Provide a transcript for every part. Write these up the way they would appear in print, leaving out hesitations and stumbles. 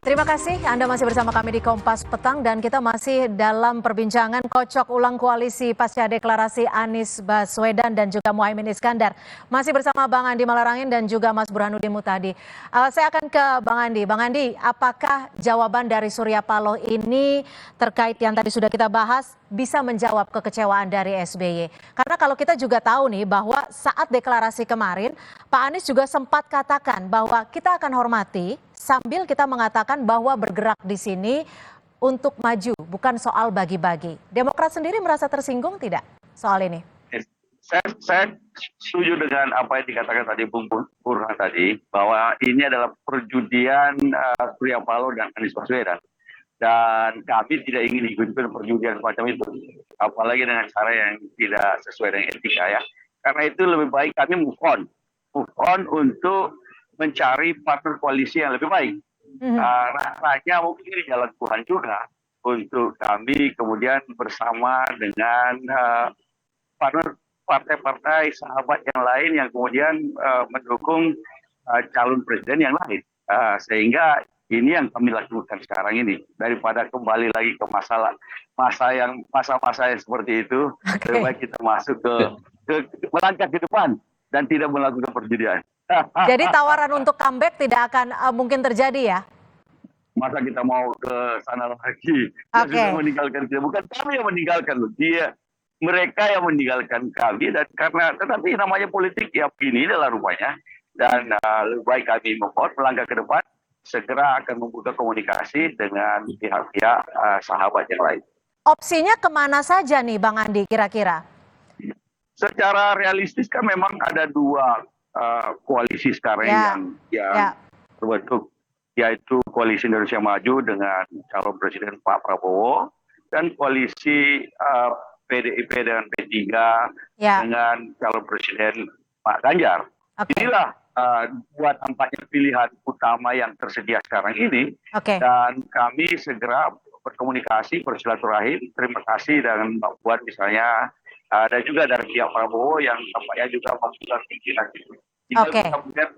Terima kasih Anda masih bersama kami di Kompas Petang dan kita masih dalam perbincangan kocok ulang koalisi pasca deklarasi Anies Baswedan dan juga Muhaimin Iskandar. Masih bersama Bang Andi Malarangin dan juga Mas Burhanuddin Muhtadi. Saya akan ke Bang Andi. Bang Andi, apakah jawaban dari Surya Paloh ini terkait yang tadi sudah kita bahas bisa menjawab kekecewaan dari SBY? Karena kalau kita juga tahu nih bahwa saat deklarasi kemarin Pak Anies juga sempat katakan bahwa kita akan hormati sambil kita mengatakan bahwa bergerak di sini untuk maju, bukan soal bagi-bagi. Demokrat sendiri merasa tersinggung tidak soal ini? Saya setuju dengan apa yang dikatakan tadi Bung Burhan tadi, bahwa ini adalah perjudian Surya Paloh dan Anies Baswedan. Dan kami tidak ingin ikut perjudian semacam itu, apalagi dengan cara yang tidak sesuai dengan etika ya. Karena itu lebih baik kami move on untuk mencari partner koalisi yang lebih baik. Rasanya mungkin ini jalan Tuhan juga untuk kami kemudian bersama dengan partner partai-partai sahabat yang lain yang kemudian mendukung calon presiden yang lain. Sehingga ini yang kami lakukan sekarang ini, daripada kembali lagi ke masa yang seperti itu, lebih baik kita masuk ke melangkah ke depan dan tidak melakukan perjudian. Jadi tawaran untuk comeback tidak akan mungkin terjadi ya? Masa kita mau ke sana lagi? Sudah meninggalkan kita, bukan kami yang meninggalkan mereka yang meninggalkan kami, dan karena tetapi namanya politik ya begini adalah rupanya, dan lebih baik kami melangkah ke depan, segera akan membuka komunikasi dengan pihak-pihak sahabat yang lain. Opsinya kemana saja nih Bang Andi kira-kira? Secara realistis kan memang ada dua koalisi sekarang yang terbentuk, yaitu koalisi Indonesia Maju dengan calon presiden Pak Prabowo dan koalisi PDIP dengan P3 dengan calon presiden Pak Ganjar. Inilah dua tampaknya pilihan utama yang tersedia sekarang ini, dan kami segera berkomunikasi, bersilaturahim. Terima kasih dengan Mbak Puan misalnya, dan juga dari pihak Prabowo yang tampaknya juga membuka pikiran itu. Kita kemudian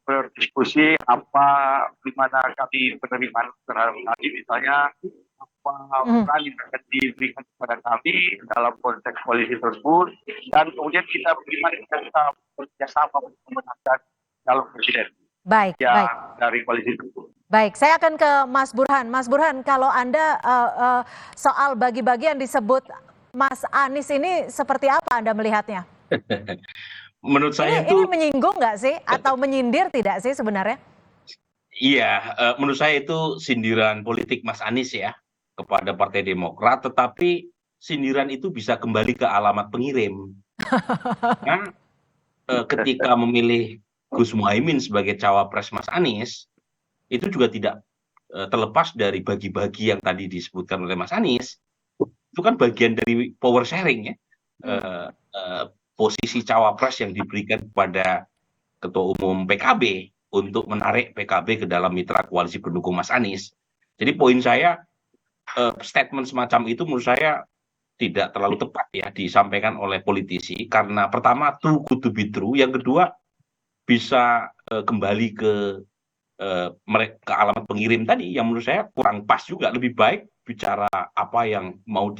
berdiskusi di mana kami penerimaan terhadap kami, misalnya apa peran yang akan diberikan kepada kami dalam konteks koalisi tersebut, dan kemudian kita bagaimana kita bekerjasama untuk memenangkan calon presiden dari koalisi tersebut. Baik, saya akan ke Mas Burhan. Mas Burhan, kalau Anda soal bagi-bagi yang disebut Mas Anies ini seperti apa Anda melihatnya? Menurut saya ini menyinggung nggak sih atau menyindir tidak sih sebenarnya? Iya, menurut saya itu sindiran politik Mas Anies ya kepada Partai Demokrat, tetapi sindiran itu bisa kembali ke alamat pengirim. Kan ketika memilih Gus Muhaimin sebagai cawapres Mas Anies, itu juga tidak terlepas dari bagi-bagi yang tadi disebutkan oleh Mas Anies. Itu kan bagian dari power sharing ya. Posisi cawapres yang diberikan kepada Ketua Umum PKB untuk menarik PKB ke dalam mitra koalisi pendukung Mas Anies. Jadi poin saya, statement semacam itu menurut saya tidak terlalu tepat ya disampaikan oleh politisi, karena pertama true good to be true, yang kedua bisa kembali ke alamat pengirim tadi yang menurut saya kurang pas juga. Lebih baik bicara apa yang mau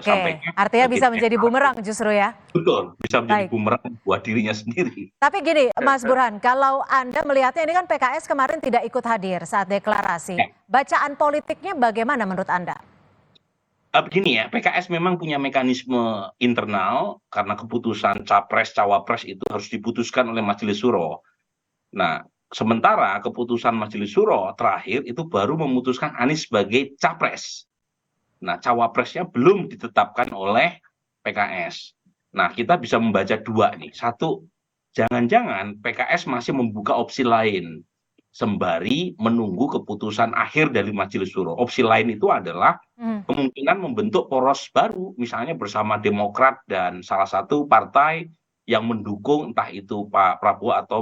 sampaikan. Artinya bisa menjadi bumerang justru ya? Betul, bisa menjadi bumerang buat dirinya sendiri. Tapi gini Mas Burhan, kalau Anda melihatnya ini kan PKS kemarin tidak ikut hadir saat deklarasi. Bacaan politiknya bagaimana menurut Anda? Begini ya, PKS memang punya mekanisme internal karena keputusan capres cawapres itu harus diputuskan oleh Majelis Syuro. Nah, sementara keputusan Majelis Syuro terakhir itu baru memutuskan Anies sebagai capres. Nah, cawapresnya belum ditetapkan oleh PKS. Nah, kita bisa membaca dua nih. Satu, jangan-jangan PKS masih membuka opsi lain sembari menunggu keputusan akhir dari Majelis Syuro. Opsi lain itu adalah kemungkinan membentuk poros baru, misalnya bersama Demokrat dan salah satu partai yang mendukung entah itu Pak Prabowo atau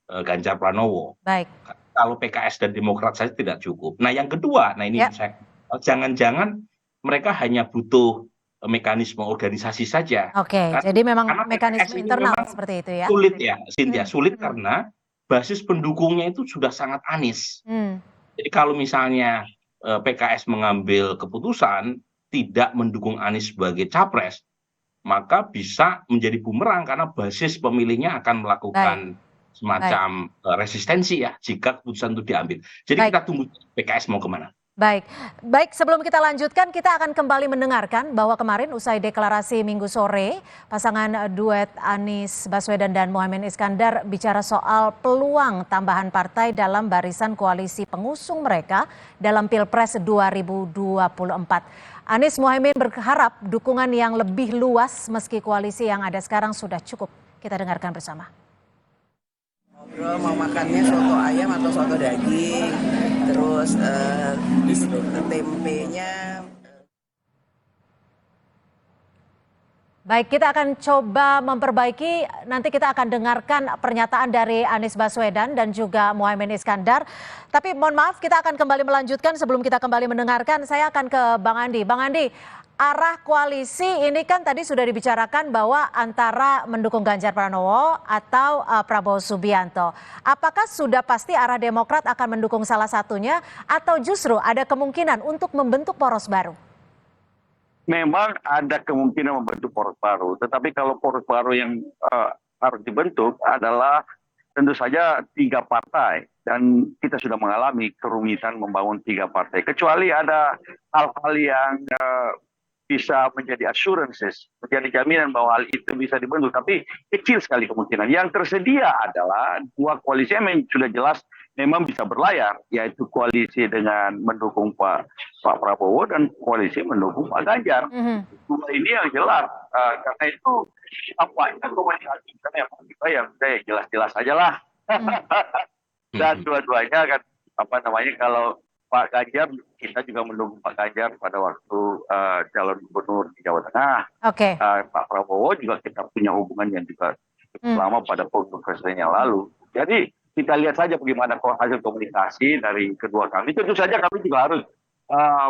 Ganjar Pranowo. Baik. Kalau PKS dan Demokrat saja tidak cukup. Nah, yang kedua, saya jangan-jangan mereka hanya butuh mekanisme organisasi saja. Jadi memang mekanisme internal seperti itu ya. Sulit ya, Cynthia, sulit karena basis pendukungnya itu sudah sangat Anies. Jadi kalau misalnya PKS mengambil keputusan tidak mendukung Anies sebagai capres, maka bisa menjadi bumerang karena basis pemilihnya akan melakukan semacam resistensi ya jika keputusan itu diambil. Jadi kita tunggu PKS mau kemana. Baik. Sebelum kita lanjutkan, kita akan kembali mendengarkan bahwa kemarin usai deklarasi Minggu sore, pasangan duet Anies Baswedan dan Muhaimin Iskandar bicara soal peluang tambahan partai dalam barisan koalisi pengusung mereka dalam Pilpres 2024. Anies Muhaimin berharap dukungan yang lebih luas meski koalisi yang ada sekarang sudah cukup. Kita dengarkan bersama. Ngobrol mau makannya soto ayam atau soto daging, terus tempenya. Baik, kita akan coba memperbaiki, nanti kita akan dengarkan pernyataan dari Anies Baswedan dan juga Muhaimin Iskandar. Tapi mohon maaf, kita akan kembali melanjutkan. Sebelum kita kembali mendengarkan, saya akan ke Bang Andi. Bang Andi, arah koalisi ini kan tadi sudah dibicarakan bahwa antara mendukung Ganjar Pranowo atau Prabowo Subianto. Apakah sudah pasti arah Demokrat akan mendukung salah satunya atau justru ada kemungkinan untuk membentuk poros baru? Memang ada kemungkinan membentuk poros baru, tetapi kalau poros baru yang harus dibentuk adalah tentu saja 3 partai, dan kita sudah mengalami kerumitan membangun 3 partai, kecuali ada hal-hal yang bisa menjadi assurances, menjadi jaminan bahwa hal itu bisa dibentuk, tapi kecil sekali kemungkinan. Yang tersedia adalah 2 koalisi yang sudah jelas memang bisa berlayar, yaitu koalisi dengan mendukung Pak Prabowo dan koalisi mendukung Pak Ganjar. Dua ini yang jelas, karena itu apa itu komunikasi kita yang jelas-jelas saja lah. Dan dua-duanya kan kalau Pak Ganjar, kita juga mendukung Pak Ganjar pada waktu calon gubernur di Jawa Tengah. Pak Prabowo juga kita punya hubungan yang juga lama pada pilpres yang lalu. Jadi kita lihat saja bagaimana hasil komunikasi dari kedua kami. Tentu saja kami juga harus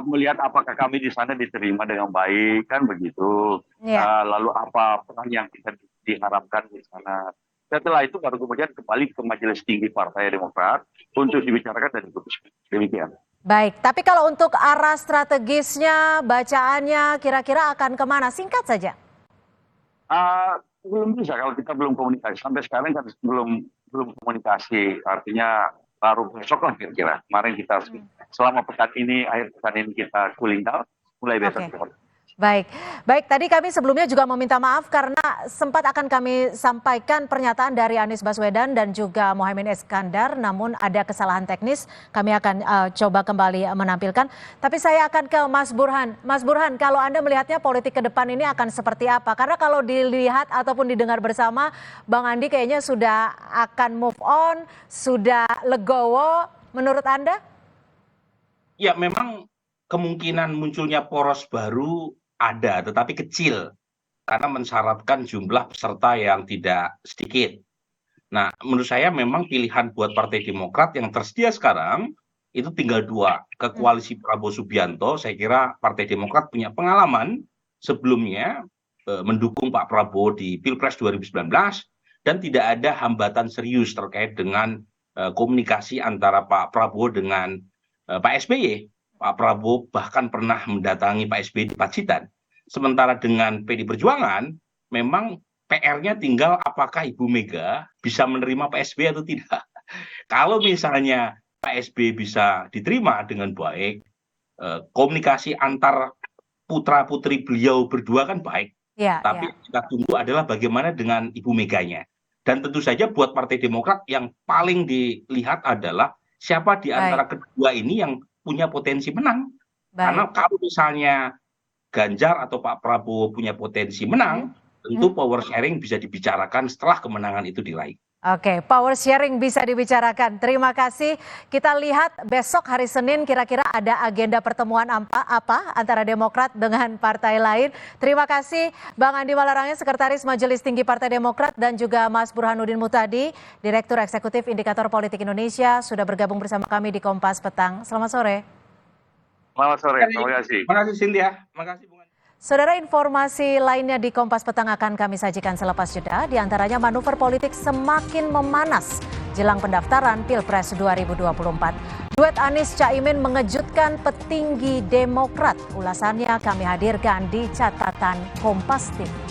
melihat apakah kami di sana diterima dengan baik, kan begitu. Lalu apa peran yang kita diharapkan di sana. Setelah itu baru kemudian kembali ke Majelis Tinggi Partai Demokrat untuk dibicarakan dan diputuskan. Demikian. Baik, tapi kalau untuk arah strategisnya, bacaannya kira-kira akan kemana? Singkat saja. Belum bisa kalau kita belum komunikasi. Sampai sekarang kan belum komunikasi, artinya baru besok lah kira-kira. Kemarin kita selama pekan ini, akhir pekan ini kita cooling down, mulai besok. Baik. Tadi kami sebelumnya juga meminta maaf karena sempat akan kami sampaikan pernyataan dari Anies Baswedan dan juga Muhaimin Iskandar, namun ada kesalahan teknis. Kami akan coba kembali menampilkan. Tapi saya akan ke Mas Burhan. Mas Burhan, kalau Anda melihatnya politik ke depan ini akan seperti apa? Karena kalau dilihat ataupun didengar bersama, Bang Andi kayaknya sudah akan move on, sudah legowo. Menurut Anda? Ya, memang kemungkinan munculnya poros baru ada, tetapi kecil karena mensyaratkan jumlah peserta yang tidak sedikit. Nah, menurut saya memang pilihan buat Partai Demokrat yang tersedia sekarang itu tinggal 2, ke koalisi Prabowo Subianto. Saya kira Partai Demokrat punya pengalaman sebelumnya mendukung Pak Prabowo di Pilpres 2019 dan tidak ada hambatan serius terkait dengan komunikasi antara Pak Prabowo dengan Pak SBY. Pak Prabowo bahkan pernah mendatangi Pak SBY di Pacitan. Sementara dengan PD Perjuangan, memang PR-nya tinggal apakah Ibu Mega bisa menerima Pak SBY atau tidak. Kalau misalnya Pak SBY bisa diterima dengan baik, komunikasi antar putra-putri beliau berdua kan baik. Tapi kita tunggu adalah bagaimana dengan Ibu Meganya. Dan tentu saja buat Partai Demokrat yang paling dilihat adalah siapa di antara kedua ini yang punya potensi menang. Karena kalau misalnya Ganjar atau Pak Prabowo punya potensi menang, tentu power sharing bisa dibicarakan setelah kemenangan itu diraih. Oke, power sharing bisa dibicarakan. Terima kasih. Kita lihat besok hari Senin kira-kira ada agenda pertemuan apa antara Demokrat dengan partai lain. Terima kasih Bang Andi Malarangin, Sekretaris Majelis Tinggi Partai Demokrat, dan juga Mas Burhanuddin Muhtadi, Direktur Eksekutif Indikator Politik Indonesia, sudah bergabung bersama kami di Kompas Petang. Selamat sore. Selamat sore, terima kasih. Terima kasih Cynthia, terima kasih Bung. Saudara, informasi lainnya di Kompas Petang akan kami sajikan selepas jeda. Di antaranya manuver politik semakin memanas jelang pendaftaran Pilpres 2024. Duet Anies Caimin mengejutkan petinggi Demokrat. Ulasannya kami hadirkan di catatan Kompas TV.